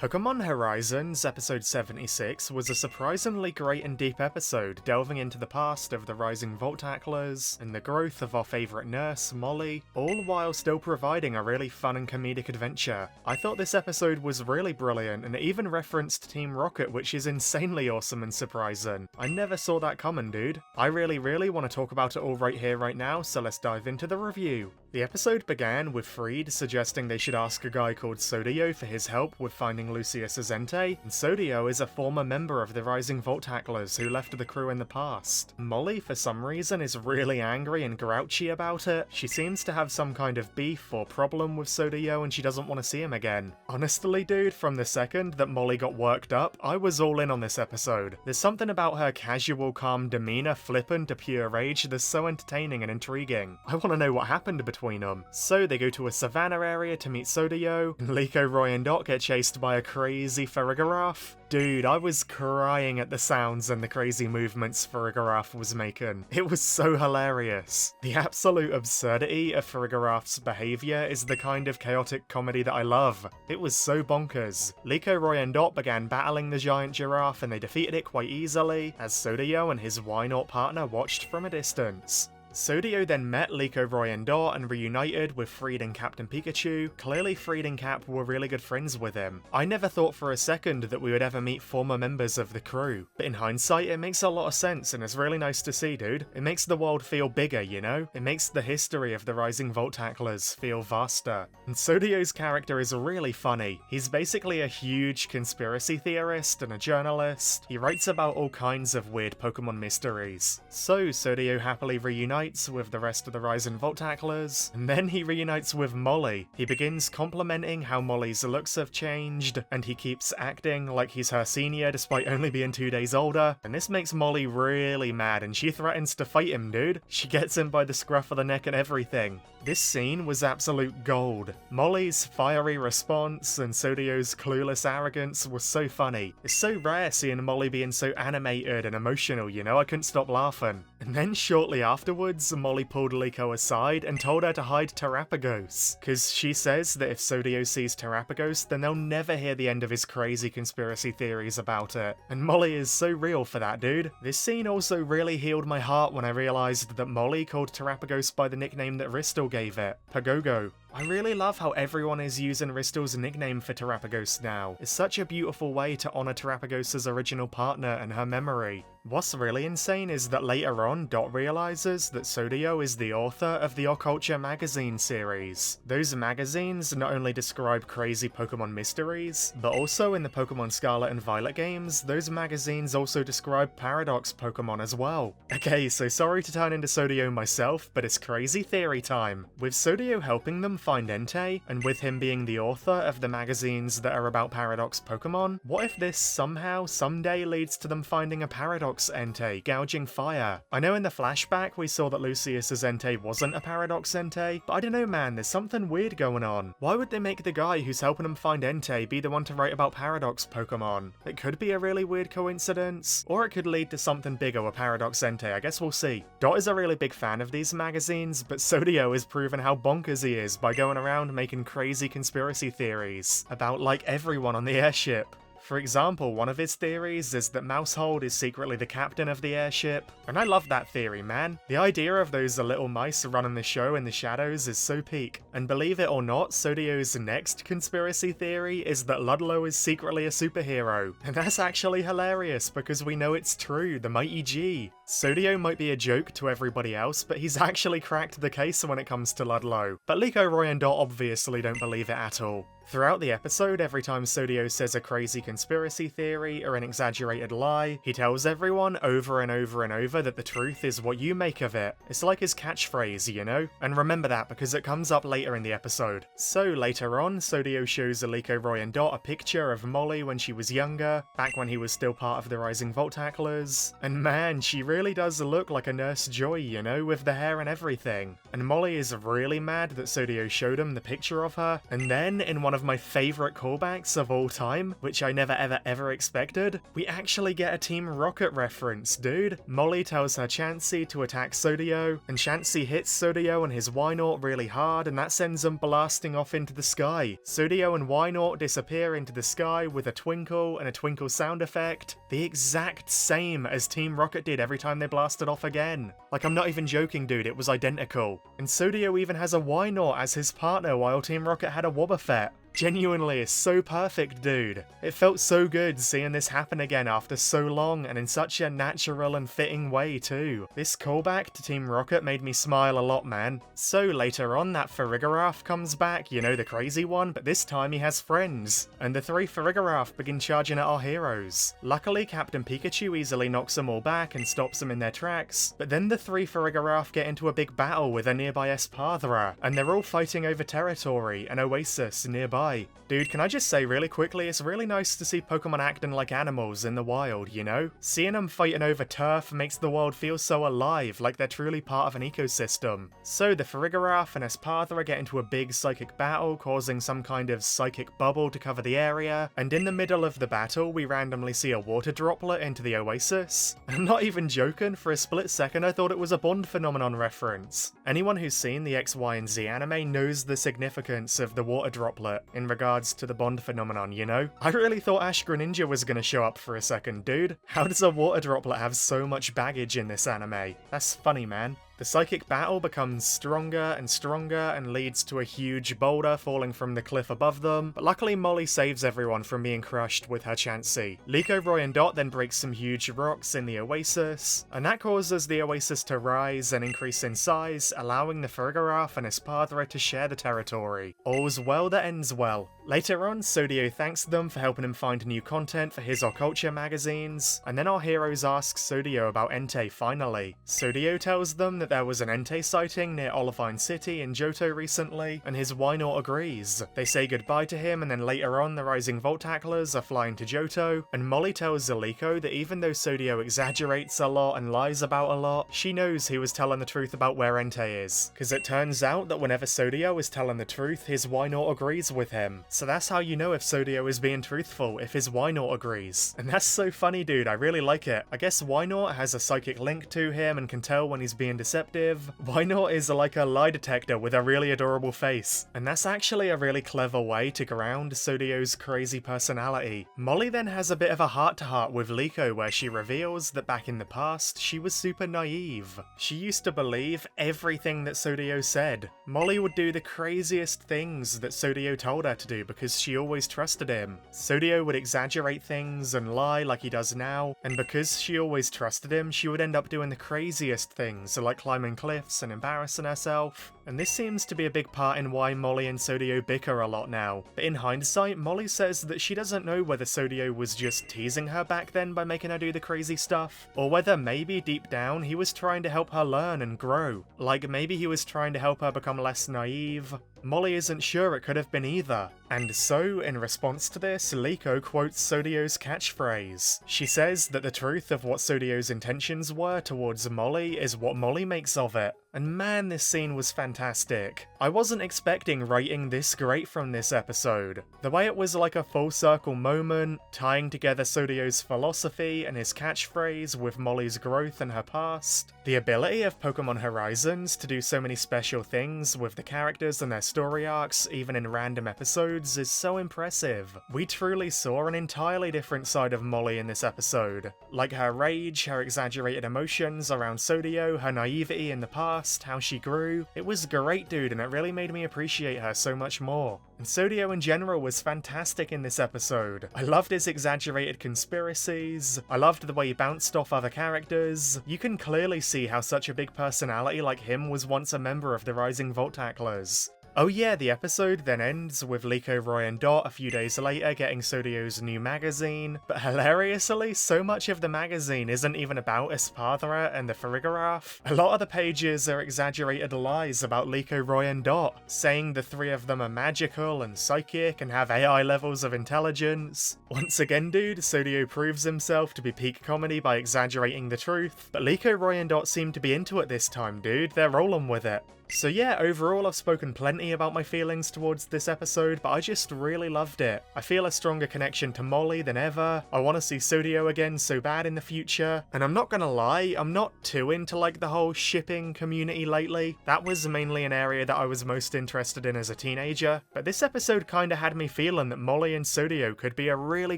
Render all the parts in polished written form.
Pokemon Horizons episode 76 was a surprisingly great and deep episode, delving into the past of the rising Volt Tacklers and the growth of our favourite nurse, Mollie, all while still providing a really fun and comedic adventure. I thought this episode was really brilliant, and it even referenced Team Rocket, which is insanely awesome and surprising. I never saw that coming, dude. I really want to talk about it all right here, right now, so let's dive into the review. The episode began with Friede suggesting they should ask a guy called Sodayo for his help with finding Lucius's Entei, and Sodayo is a former member of the Rising Volt Tacklers who left the crew in the past. Mollie, for some reason, is really angry and grouchy about it. She seems to have some kind of beef or problem with Sodayo and she doesn't want to see him again. Honestly, dude, from the second that Mollie got worked up, I was all in on this episode. There's something about her casual, calm demeanor, flippant to pure rage that's so entertaining and intriguing. I want to know what happened between them. So they go to a savannah area to meet Sodayo, and Liko Vynaut get chased by a crazy Farigiraf. Dude, I was crying at the sounds and the crazy movements Farigiraf was making. It was so hilarious. The absolute absurdity of Farigiraf's behaviour is the kind of chaotic comedy that I love. It was so bonkers. Liko Vynaut began battling the giant giraffe and they defeated it quite easily, as Sodayo and his Wynaut partner watched from a distance. Sodayo then met Liko Vynaut and reunited with Friede and Captain Pikachu. Clearly Friede and Cap were really good friends with him. I never thought for a second that we would ever meet former members of the crew, but in hindsight it makes a lot of sense and it's really nice to see, dude. It makes the world feel bigger, you know? It makes the history of the Rising Volt Tacklers feel vaster. And Sodayo's character is really funny. He's basically a huge conspiracy theorist and a journalist. He writes about all kinds of weird Pokemon mysteries. So Sodayo happily reunites with the rest of the Rising Volt Tacklers, and then he reunites with Mollie. He begins complimenting how Mollie's looks have changed, and he keeps acting like he's her senior despite only being 2 days older, and this makes Mollie really mad and she threatens to fight him, dude. She gets him by the scruff of the neck and everything. This scene was absolute gold. Mollie's fiery response and Sodayo's clueless arrogance was so funny. It's so rare seeing Mollie being so animated and emotional, you know, I couldn't stop laughing. And then shortly afterwards, Mollie pulled Liko aside and told her to hide Terapagos, cause she says that if Sodayo sees Terapagos, then they'll never hear the end of his crazy conspiracy theories about it. And Mollie is so real for that, dude. This scene also really healed my heart when I realised that Mollie called Terapagos by the nickname that Rystal gave it, Pagogo. I really love how everyone is using Rystal's nickname for Terapagos now. It's such a beautiful way to honour Terapagos' original partner and her memory. What's really insane is that later on, Dot realises that Sodayo is the author of the Occulture magazine series. Those magazines not only describe crazy Pokemon mysteries, but also in the Pokemon Scarlet and Violet games, those magazines also describe Paradox Pokemon as well. Okay, so sorry to turn into Sodayo myself, but it's crazy theory time. With Sodayo helping them find Entei, and with him being the author of the magazines that are about Paradox Pokemon, what if this somehow, someday leads to them finding a Paradox Entei gouging fire? I know in the flashback we saw that Lucius's Entei wasn't a Paradox Entei, but I don't know, man, there's something weird going on. Why would they make the guy who's helping them find Entei be the one to write about Paradox Pokemon? It could be a really weird coincidence, or it could lead to something bigger with Paradox Entei, I guess we'll see. Dot is a really big fan of these magazines, but Sodayo has proven how bonkers he is by going around making crazy conspiracy theories about like everyone on the airship. For example, one of his theories is that Mousehold is secretly the captain of the airship, and I love that theory, man. The idea of those little mice running the show in the shadows is so peak. And believe it or not, Sodayo's next conspiracy theory is that Ludlow is secretly a superhero, and that's actually hilarious because we know it's true, the mighty G. Sodayo might be a joke to everybody else, but he's actually cracked the case when it comes to Ludlow. But Liko Vynaut obviously don't believe it at all. Throughout the episode, every time Sodayo says a crazy conspiracy theory or an exaggerated lie, he tells everyone over and over and over that the truth is what you make of it. It's like his catchphrase, you know? And remember that because it comes up later in the episode. So later on, Sodayo shows Liko Vynaut a picture of Mollie when she was younger, back when he was still part of the Rising Volt Tacklers, and man, she really does look like a Nurse Joy, you know, with the hair and everything. And Mollie is really mad that Sodayo showed him the picture of her, and then, in one of my favourite callbacks of all time, which I never ever expected, we actually get a Team Rocket reference, dude. Mollie tells her Chansey to attack Sodayo, and Chansey hits Sodayo and his Wynaut really hard, and that sends them blasting off into the sky. Sodayo and Wynaut disappear into the sky with a twinkle and a twinkle sound effect, the exact same as Team Rocket did every time they blasted off again. Like, I'm not even joking, dude, it was identical. And Sodayo even has a Wynaut as his partner while Team Rocket had a Wobbuffett. Genuinely, it's so perfect, dude. It felt so good seeing this happen again after so long and in such a natural and fitting way too. This callback to Team Rocket made me smile a lot, man. So later on, that Farigiraf comes back, you know, the crazy one, but this time he has friends. And the three Farigiraf begin charging at our heroes. Luckily, Captain Pikachu easily knocks them all back and stops them in their tracks, but then the three Farigiraf get into a big battle with a nearby Espadra, and they're all fighting over territory, an oasis nearby. Dude, can I just say really quickly, it's really nice to see Pokemon acting like animals in the wild, you know? Seeing them fighting over turf makes the world feel so alive, like they're truly part of an ecosystem. So the Farigiraf and Espadra get into a big psychic battle, causing some kind of psychic bubble to cover the area, and in the middle of the battle, we randomly see a water droplet into the oasis. I'm not even joking, for a split second I thought it was a Bond phenomenon reference. Anyone who's seen the X, Y, and Z anime knows the significance of the water droplet in regards to the Bond phenomenon, you know? I really thought Ash Greninja was gonna show up for a second, dude. How does a water droplet have so much baggage in this anime? That's funny, man. The psychic battle becomes stronger and stronger and leads to a huge boulder falling from the cliff above them, but luckily Mollie saves everyone from being crushed with her Chansey. Liko, Roy, and Dot then break some huge rocks in the oasis, and that causes the oasis to rise and increase in size, allowing the Farigiraf and Espadra to share the territory. All's well that ends well. Later on, Sodayo thanks them for helping him find new content for his Occulture magazines, and then our heroes ask Sodayo about Entei finally. Sodayo tells them that there was an Entei sighting near Olivine City in Johto recently, and his Wynaut agrees. They say goodbye to him, and then later on the Rising Voltaclers are flying to Johto, and Mollie tells Liko that even though Sodayo exaggerates a lot and lies about a lot, she knows he was telling the truth about where Entei is, because it turns out that whenever Sodayo is telling the truth, his Wynaut agrees with him. So that's how you know if Sodayo is being truthful, if his Wynaut agrees. And that's so funny, dude, I really like it. I guess Wynaut has a psychic link to him and can tell when he's being deceptive. Wynaut is like a lie detector with a really adorable face. And that's actually a really clever way to ground Sodayo's crazy personality. Mollie then has a bit of a heart-to-heart with Liko where she reveals that back in the past, she was super naive. She used to believe everything that Sodayo said. Mollie would do the craziest things that Sodayo told her to do because she always trusted him. Sodayo would exaggerate things and lie like he does now, and because she always trusted him, she would end up doing the craziest things, like climbing cliffs and embarrassing herself. And this seems to be a big part in why Mollie and Sodayo bicker a lot now. But in hindsight, Mollie says that she doesn't know whether Sodayo was just teasing her back then by making her do the crazy stuff, or whether maybe deep down he was trying to help her learn and grow. Like maybe he was trying to help her become less naive. Mollie isn't sure, it could have been either. And so, in response to this, Liko quotes Sodayo's catchphrase. She says that the truth of what Sodayo's intentions were towards Mollie is what Mollie makes of it. And man, this scene was fantastic. I wasn't expecting writing this great from this episode. The way it was like a full circle moment, tying together Sodayo's philosophy and his catchphrase with Mollie's growth and her past. The ability of Pokemon Horizons to do so many special things with the characters and their story arcs, even in random episodes, is so impressive. We truly saw an entirely different side of Mollie in this episode. Like her rage, her exaggerated emotions around Sodayo, her naivety in the past, how she grew. It was great, dude, and it really made me appreciate her so much more. And Sodayo in general was fantastic in this episode. I loved his exaggerated conspiracies. I loved the way he bounced off other characters. You can clearly see how such a big personality like him was once a member of the Rising Voltaclers. Oh yeah, the episode then ends with Liko, Roy and Dot a few days later getting Sodayo's new magazine, but hilariously, so much of the magazine isn't even about Espadra and the Farigiraf. A lot of the pages are exaggerated lies about Liko, Roy and Dot, saying the three of them are magical and psychic and have AI levels of intelligence. Once again dude, Sodayo proves himself to be peak comedy by exaggerating the truth, but Liko, Roy and Dot seem to be into it this time dude, they're rolling with it. So yeah, overall I've spoken plenty about my feelings towards this episode, but I just really loved it. I feel a stronger connection to Mollie than ever, I want to see Sodayo again so bad in the future, and I'm not gonna lie, I'm not too into like the whole shipping community lately. That was mainly an area that I was most interested in as a teenager, but this episode kinda had me feeling that Mollie and Sodayo could be a really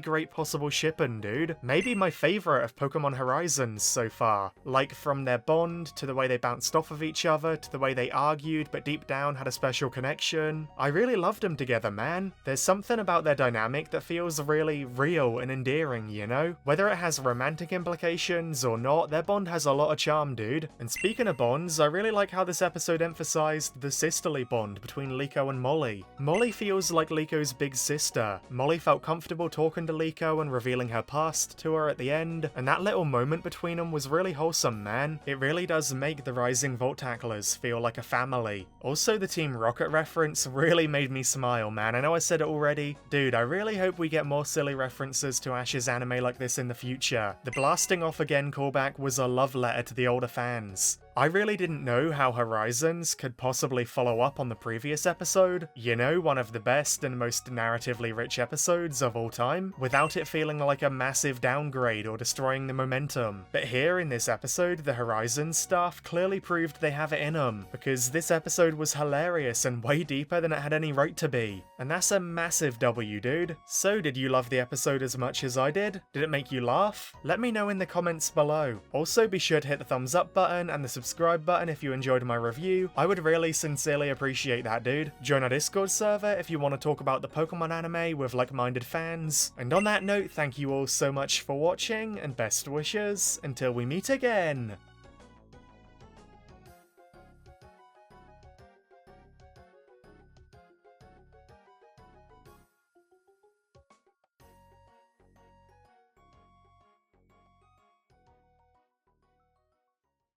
great possible shipping, dude. Maybe my favourite of Pokemon Horizons so far. Like from their bond, to the way they bounced off of each other, to the way they argued but deep down had a special connection. I really loved them together, man. There's something about their dynamic that feels really real and endearing, you know? Whether it has romantic implications or not, their bond has a lot of charm, dude. And speaking of bonds, I really like how this episode emphasized the sisterly bond between Liko and Mollie. Mollie feels like Liko's big sister. Mollie felt comfortable talking to Liko and revealing her past to her at the end, and that little moment between them was really wholesome, man. It really does make the Rising Volt Tacklers feel like a family. Also, the Team Rocket reference really made me smile, man. I know I said it already. Dude, I really hope we get more silly references to Ash's anime like this in the future. The blasting off again callback was a love letter to the older fans. I really didn't know how Horizons could possibly follow up on the previous episode, you know, one of the best and most narratively rich episodes of all time, without it feeling like a massive downgrade or destroying the momentum. But here in this episode, the Horizons stuff clearly proved they have it in them, because this episode was hilarious and way deeper than it had any right to be. And that's a massive W, dude. So did you love the episode as much as I did? Did it make you laugh? Let me know in the comments below. Also be sure to hit the thumbs up button and the subscribe button if you enjoyed my review. I would really sincerely appreciate that, dude. Join our Discord server if you want to talk about the Pokemon anime with like-minded fans. And on that note, thank you all so much for watching, and best wishes until we meet again.